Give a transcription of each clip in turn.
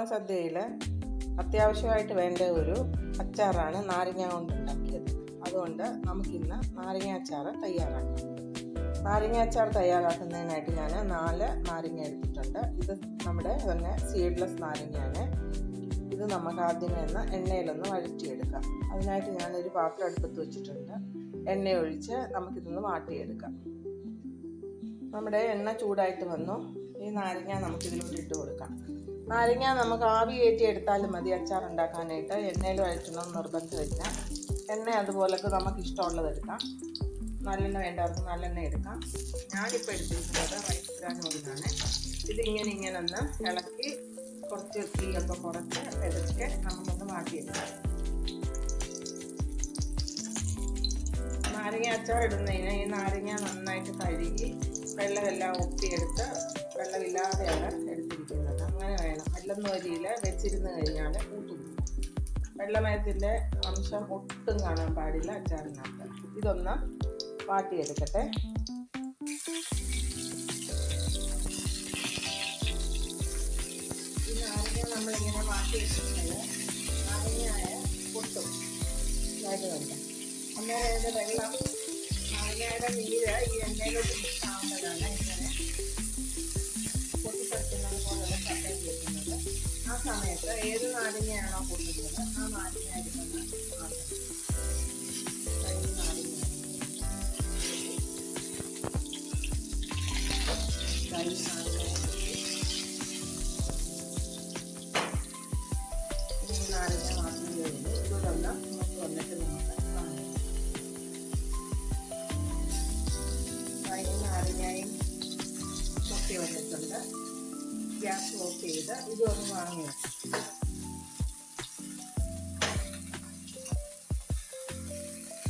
ഓണസദ്യയിൽ അത്യാവശ്യമായിട്ട് വേണ്ട ഒരു അച്ചാറാണ് നാരങ്ങ കൊണ്ടുണ്ടാക്കിയത്. അതുകൊണ്ട് നമുക്കിന്ന് നാരങ്ങ അച്ചാർ തയ്യാറാക്കാം. നാരങ്ങ അച്ചാർ തയ്യാറാക്കുന്നതിനായിട്ട് ഞാൻ 4 നാരങ്ങ എടുത്തിട്ടുണ്ട്. ഇത് നമ്മുടെ തന്നെ സീഡ്ലെസ് നാരങ്ങയാണ്. ഇത് നമുക്ക് ആദ്യമേ എണ്ണയിലൊന്ന് വഴറ്റിയെടുക്കാം. അതിനായിട്ട് ഞാനൊരു പാത്രം അടുപ്പത്ത് വെച്ചിട്ടുണ്ട്. എണ്ണ ഒഴിച്ച് നമുക്കിതൊന്ന് വാട്ടിയെടുക്കാം. നമ്മുടെ എണ്ണ ചൂടായിട്ട് വന്നു. ഈ നാരങ്ങ നമുക്കിതിലോട്ട് ഇട്ട് കൊടുക്കാം. നാരങ്ങ നമുക്ക് ആവി കയറ്റി എടുത്താലും മതി അച്ചാർ ഉണ്ടാക്കാനായിട്ട്. എണ്ണയിൽ വഴറ്റണമെന്ന് നിർബന്ധമില്ല. എണ്ണ അതുപോലൊക്കെ നമുക്ക് ഇഷ്ടമുള്ളത് എടുക്കാം. നല്ലെണ്ണ വേണ്ടവർക്ക് നല്ലെണ്ണ എടുക്കാം. ഞാനിപ്പോൾ എടുത്തിരിക്കുന്നത് റൈസ് ബ്രാൻ ഓയിലാണ്. ഇങ്ങനെ ഒന്ന് ഇളക്കി കുറച്ച് തീയൊക്കെ കുറച്ച് ഇടയ്ക്ക് നമുക്കൊന്ന് വാട്ടിയെടുക്കാം. നാരങ്ങ അച്ചാർ ഇടുന്നതിന് ഈ നാരങ്ങ നന്നായിട്ട് കഴുകി വെള്ളമെല്ലാം ഒപ്പിയെടുത്ത് വെള്ളമില്ലാതെയാണ് എടുത്തിരിക്കുന്നത്. അങ്ങനെ വേണം. വെള്ളം വെച്ചിരുന്ന് കഴിഞ്ഞാൽ കൂട്ടും. വെള്ളമയത്തിൻ്റെ അംശം ഒട്ടും കാണാൻ പാടില്ല അച്ചാറിനകത്ത്. ഇതൊന്ന് വാട്ടിയെടുക്കട്ടെ. ഈ നാരങ്ങ നമ്മളിങ്ങനെ വാട്ടിയെടുക്കുന്നത് നാരങ്ങയായ പൊട്ടും ഇതായിട്ട് വേണ്ട. അന്നേരം അതിൻ്റെ വെള്ളം നാരങ്ങയുടെ നീര് ഈ എണ്ണയിലോട്ട് മിക്സ് ആവുമ്പോഴാണ് ഇങ്ങനെ പൊട്ടിപ്പറിക്കുന്നത് പോലുള്ള ശബ്ദം കേൾക്കുന്നത്. ആ സമയത്ത് ഏത് നാരങ്ങയാണോ പൊട്ടുന്നത് ആ നാരങ്ങ എടുക്കുന്ന നാരങ്ങ മാത്രം കഴിഞ്ഞ് ഇതൊന്ന് നമുക്ക് വന്നിട്ട് നമുക്ക് നാരങ്ങയും പൊട്ടി വന്നിട്ടുണ്ട്. ഗ്യാസ് ഓഫ് ചെയ്ത് ഇതൊന്ന് വാങ്ങി വെക്കും.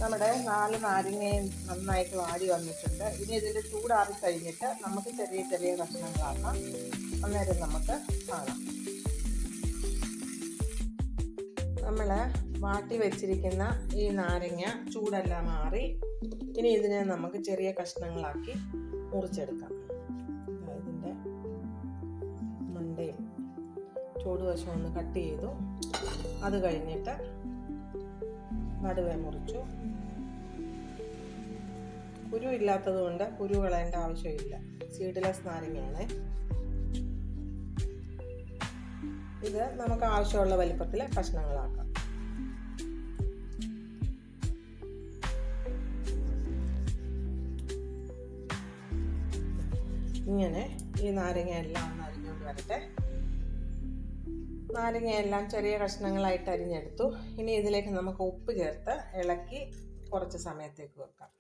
നമ്മുടെ 4 നാരങ്ങയും നന്നായിട്ട് വാടി വന്നിട്ടുണ്ട്. ഇനി ഇതിൻ്റെ ചൂടാറി കഴിഞ്ഞിട്ട് നമുക്ക് ചെറിയ ചെറിയ കഷ്ണങ്ങളാക്കാം. അന്നേരം നമുക്ക് കാണാം. നമ്മൾ വാട്ടി വെച്ചിരിക്കുന്ന ഈ നാരങ്ങ ചൂടെല്ലാം മാറി. ഇനി ഇതിനെ നമുക്ക് ചെറിയ കഷ്ണങ്ങളാക്കി മുറിച്ചെടുക്കാം. ഇതിൻ്റെ മണ്ടയും ചൂടുവശം ഒന്ന് കട്ട് ചെയ്തു. അത് കഴിഞ്ഞിട്ട് നടുവേ മുറിച്ചു. കുരു ഇല്ലാത്തത് കൊണ്ട് കുരു കളയേണ്ട ആവശ്യമില്ല. സീഡ്ലെസ് നാരങ്ങയാണ്. ഇത് നമുക്ക് ആവശ്യമുള്ള വലിപ്പത്തിൽ കഷ്ണങ്ങളാക്കാം. ഇങ്ങനെ ഈ നാരങ്ങയെല്ലാം ഒന്ന് അരിഞ്ഞുകൊണ്ട് വരട്ടെ. നാരങ്ങയെല്ലാം ചെറിയ കഷ്ണങ്ങളായിട്ട് അരിഞ്ഞെടുത്തു. ഇനി ഇതിലേക്ക് നമുക്ക് ഉപ്പ് ചേർത്ത് ഇളക്കി കുറച്ച് സമയത്തേക്ക് വെക്കാം.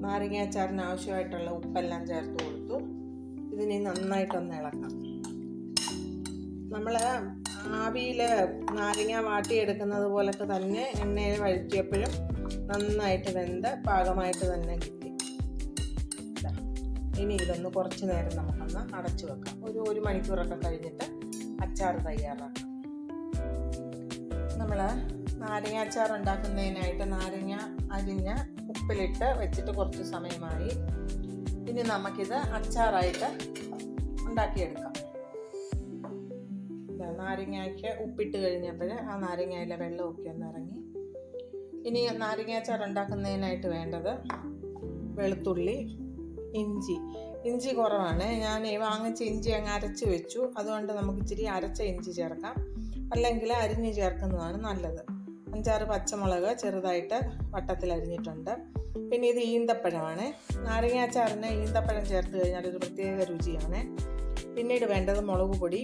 നാരങ്ങ അച്ചാറിന് ആവശ്യമായിട്ടുള്ള ഉപ്പെല്ലാം ചേർത്ത് കൊടുത്തു. ഇതിനി നന്നായിട്ടൊന്ന് ഇളക്കാം. നമ്മൾ ആവിയിൽ നാരങ്ങ വാട്ടിയെടുക്കുന്നത് പോലൊക്കെ തന്നെ എണ്ണയിൽ വഴറ്റിയപ്പോഴും നന്നായിട്ട് വെന്ത് പാകമായിട്ട് തന്നെ കിട്ടി. ഇനി ഇതൊന്ന് കുറച്ച് നേരം നമുക്കൊന്ന് അടച്ചു വെക്കാം. ഒരു മണിക്കൂറൊക്കെ കഴിഞ്ഞിട്ട് അച്ചാർ തയ്യാറാക്കാം. നമ്മൾ നാരങ്ങ അച്ചാർ ഉണ്ടാക്കുന്നതിനായിട്ട് നാരങ്ങ അരിഞ്ഞ് ഉപ്പിലിട്ട് വെച്ചിട്ട് കുറച്ച് സമയമായി. ഇനി നമുക്കിത് അച്ചാറായിട്ട് ഉണ്ടാക്കിയെടുക്കാം. നാരങ്ങയ്ക്ക് ഉപ്പിട്ട് കഴിഞ്ഞപ്പോൾ ആ നാരങ്ങയിലെ വെള്ളമൊക്കെ ഒന്ന് ഇറങ്ങി. ഇനി നാരങ്ങ അച്ചാർ ഉണ്ടാക്കുന്നതിനായിട്ട് വേണ്ടത് വെളുത്തുള്ളി, ഇഞ്ചി കുറവാണ്. ഞാൻ വാങ്ങിച്ച ഇഞ്ചി അങ്ങ് അരച്ച് വെച്ചു. അതുകൊണ്ട് നമുക്ക് ഇച്ചിരി അരച്ച ഇഞ്ചി ചേർക്കാം. അല്ലെങ്കിൽ അരിഞ്ഞ് ചേർക്കുന്നതാണ് നല്ലത്. 5-6 പച്ചമുളക് ചെറുതായിട്ട് വട്ടത്തിൽ അരിഞ്ഞിട്ടുണ്ട്. പിന്നെ ഇത് ഈന്തപ്പഴമാണ്. നാരങ്ങ അച്ചാറിന് ഈന്തപ്പഴം ചേർത്ത് കഴിഞ്ഞാൽ ഒരു പ്രത്യേക രുചിയാണ്. പിന്നീട് വേണ്ടത് മുളക് പൊടി,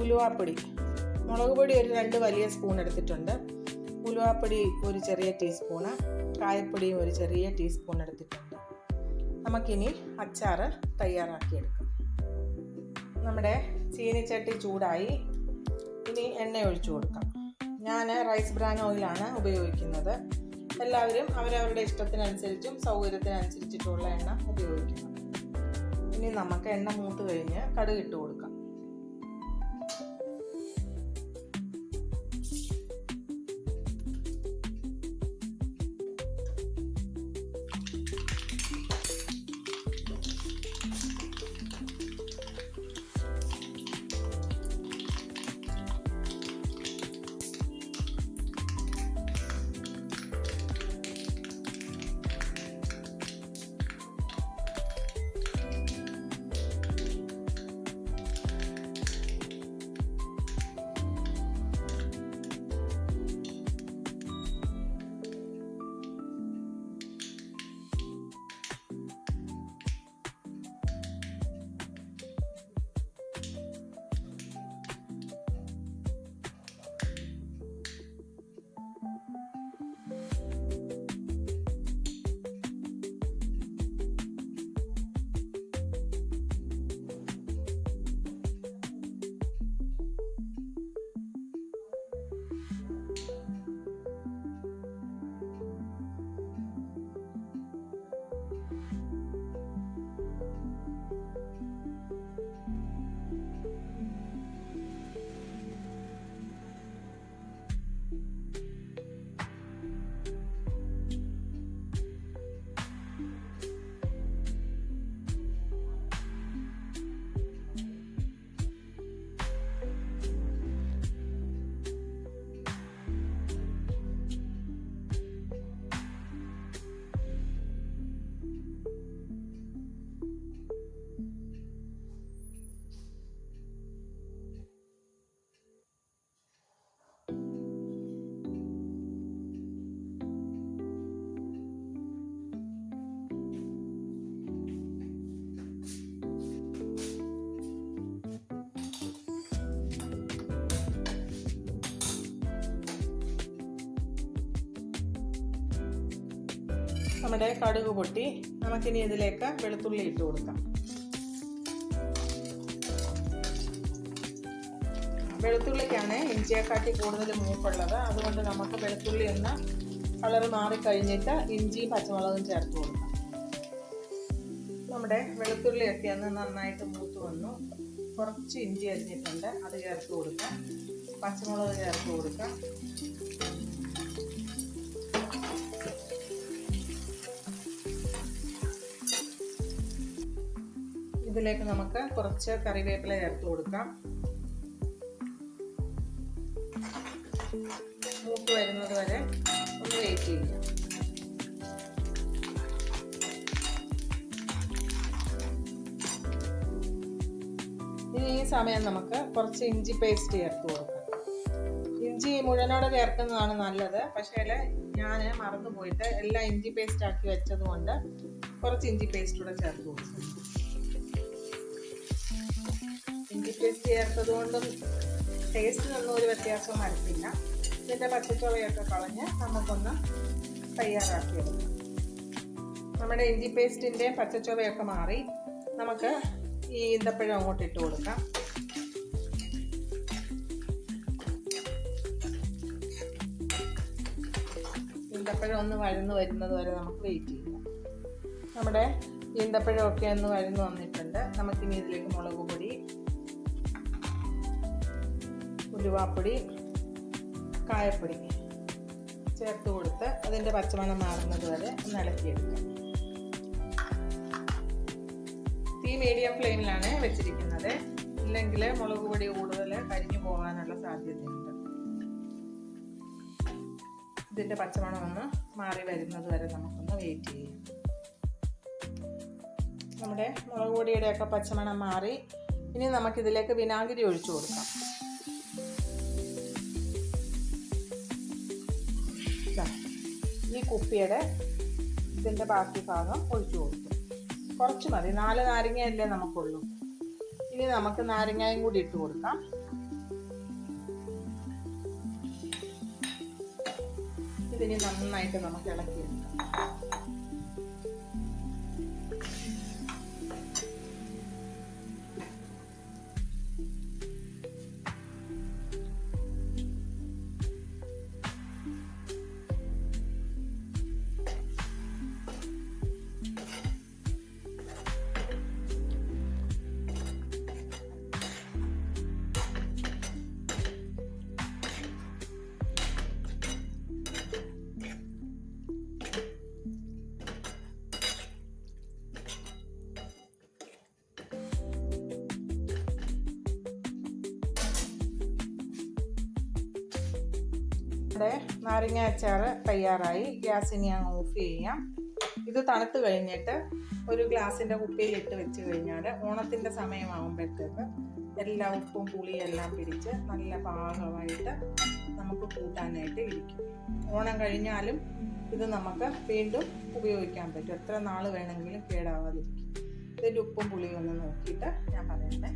ഉലുവാപ്പൊടി. മുളക് പൊടി ഒരു 2 വലിയ സ്പൂൺ എടുത്തിട്ടുണ്ട്. ഉലുവാപ്പൊടി ഒരു ചെറിയ ടീസ്പൂണ്, കായപ്പൊടിയും ഒരു ചെറിയ ടീസ്പൂൺ എടുത്തിട്ടുണ്ട്. നമുക്കിനി അച്ചാർ തയ്യാറാക്കിയെടുക്കാം. നമ്മുടെ ചീനിച്ചട്ടി ചൂടായി. ഇനി എണ്ണ ഒഴിച്ചു കൊടുക്കാം. ഞാൻ റൈസ് ബ്രാൻ ഓയിലാണ് ഉപയോഗിക്കുന്നത്. എല്ലാവരും അവരവരുടെ ഇഷ്ടത്തിനനുസരിച്ചും സൗകര്യത്തിനനുസരിച്ചിട്ടുള്ള എണ്ണ ഉപയോഗിക്കണം. ഇനി നമുക്ക് എണ്ണ മൂത്ത് കഴിഞ്ഞ് കടുക് ഇട്ട് കൊടുക്കാം. നമ്മുടെ കടുക് പൊട്ടി. നമുക്കിനി ഇതിലേക്ക് വെളുത്തുള്ളി ഇട്ട് കൊടുക്കാം. വെളുത്തുള്ളിക്കാണ് ഇഞ്ചിയെക്കാട്ടി കൂടുതൽ മൂപ്പുള്ളത്. അതുകൊണ്ട് നമുക്ക് വെളുത്തുള്ളി ഒന്ന് കളർ മാറിക്കഴിഞ്ഞിട്ട് ഇഞ്ചിയും പച്ചമുളകും ചേർത്ത് കൊടുക്കാം. നമ്മുടെ വെളുത്തുള്ളിയൊക്കെ ഒന്ന് നന്നായിട്ട് മൂത്ത് വന്നു. കുറച്ച് ഇഞ്ചി അരിഞ്ഞിട്ടുണ്ട്, അത് ചേർത്ത് കൊടുക്കാം. പച്ചമുളക് ചേർത്ത് കൊടുക്കാം. ഇതിലേക്ക് നമുക്ക് കുറച്ച് കറിവേപ്പില ചേർത്ത് കൊടുക്കാം. മൂത്ത് വരുന്നത് വരെ ഒന്ന് വെയിറ്റ് ചെയ്യാം. ഇനി ഈ സമയം നമുക്ക് കുറച്ച് ഇഞ്ചി പേസ്റ്റ് ചേർത്ത് കൊടുക്കാം. ഇഞ്ചി മുഴുവനോടെ ചേർക്കുന്നതാണ് നല്ലത്. പക്ഷേ ഞാൻ മറന്നുപോയിട്ട് എല്ലാം ഇഞ്ചി പേസ്റ്റ് ആക്കി വെച്ചത് കൊണ്ട് കുറച്ച് ഇഞ്ചി പേസ്റ്റ് കൂടെ ചേർത്ത് കൊടുക്കും. ഇഞ്ചി പേസ്റ്റ് ചേർത്തത് കൊണ്ടും ടേസ്റ്റിനൊന്നും ഒരു വ്യത്യാസവും വരത്തില്ല. ഇതിൻ്റെ പച്ചച്ചുവയൊക്കെ കളഞ്ഞ് നമുക്കൊന്ന് തയ്യാറാക്കിയെടുക്കാം. നമ്മുടെ ഇഞ്ചി പേസ്റ്റിൻ്റെ പച്ചച്ചുവയൊക്കെ മാറി. നമുക്ക് ഈ ഈന്തപ്പഴം അങ്ങോട്ട് ഇട്ട് കൊടുക്കാം. ഈന്തപ്പഴം ഒന്ന് വഴന്ന് വരുന്നത് വരെ നമുക്ക് വെയിറ്റ് ചെയ്യാം. നമ്മുടെ ഈന്തപ്പഴമൊക്കെ ഒന്ന് വഴന്ന് വന്നിട്ടുണ്ട്. നമുക്കിനി ഇതിലേക്ക് മുളക് പൊടി, ഉലുവാപ്പൊടി, കായപ്പൊടി ചേർത്ത് കൊടുത്ത് അതിൻ്റെ പച്ചമണം മാറുന്നത് വരെ ഒന്ന് ഇളക്കിയെടുക്കാം. തീ മീഡിയം ഫ്ലെയിമിലാണ് വെച്ചിരിക്കുന്നത്. ഇല്ലെങ്കിൽ മുളക് പൊടി കൂടുതൽ കരിഞ്ഞു പോകാനുള്ള സാധ്യതയുണ്ട്. ഇതിൻ്റെ പച്ചമണം ഒന്ന് മാറി വരുന്നത് വരെ നമുക്കൊന്ന് വെയിറ്റ് ചെയ്യാം. നമ്മുടെ മുളക് പൊടിയുടെയൊക്കെ പച്ചമണം മാറി. ഇനി നമുക്കിതിലേക്ക് വിനാഗിരി ഒഴിച്ചു കൊടുക്കാം. ഈ കുപ്പിയുടെ ഇതിൻ്റെ ബാക്കി ഭാഗം ഒഴിച്ചു കൊടുക്കും. കുറച്ച് മതി, 4 നാരങ്ങയല്ലേ നമുക്കുള്ളൂ. ഇനി നമുക്ക് നാരങ്ങയും കൂടി ഇട്ട് കൊടുക്കാം. ഇതിനി നന്നായിട്ട് നമുക്ക് ഇളക്കിയെടുക്കാം. നാരങ്ങ അച്ചാർ തയ്യാറായി. ഗ്യാസ് ഇനി അങ്ങ് ഓഫ് ചെയ്യാം. ഇത് തണുത്ത് കഴിഞ്ഞിട്ട് ഒരു ഗ്ലാസിൻ്റെ കുപ്പിയിലിട്ട് വെച്ച് കഴിഞ്ഞാൽ ഓണത്തിൻ്റെ സമയമാകുമ്പോഴത്തേക്ക് എല്ലാ ഉപ്പും പുളിയും എല്ലാം പിടിച്ച് നല്ല പാകമായിട്ട് നമുക്ക് കൂട്ടാനായിട്ട് ഇരിക്കും. ഓണം കഴിഞ്ഞാലും ഇത് നമുക്ക് വീണ്ടും ഉപയോഗിക്കാൻ പറ്റും. എത്ര നാൾ വേണമെങ്കിലും കേടാവാതിരിക്കും. ഇതിൻ്റെ ഉപ്പും പുളിയും ഒന്ന് നോക്കിയിട്ട് ഞാൻ പറയണേ.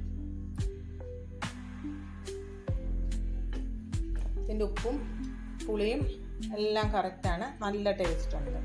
ഇതിൻ്റെ ഉപ്പും പുളിയും എല്ലാം കറക്റ്റാണ്. നല്ല ടേസ്റ്റ് ഉണ്ട്.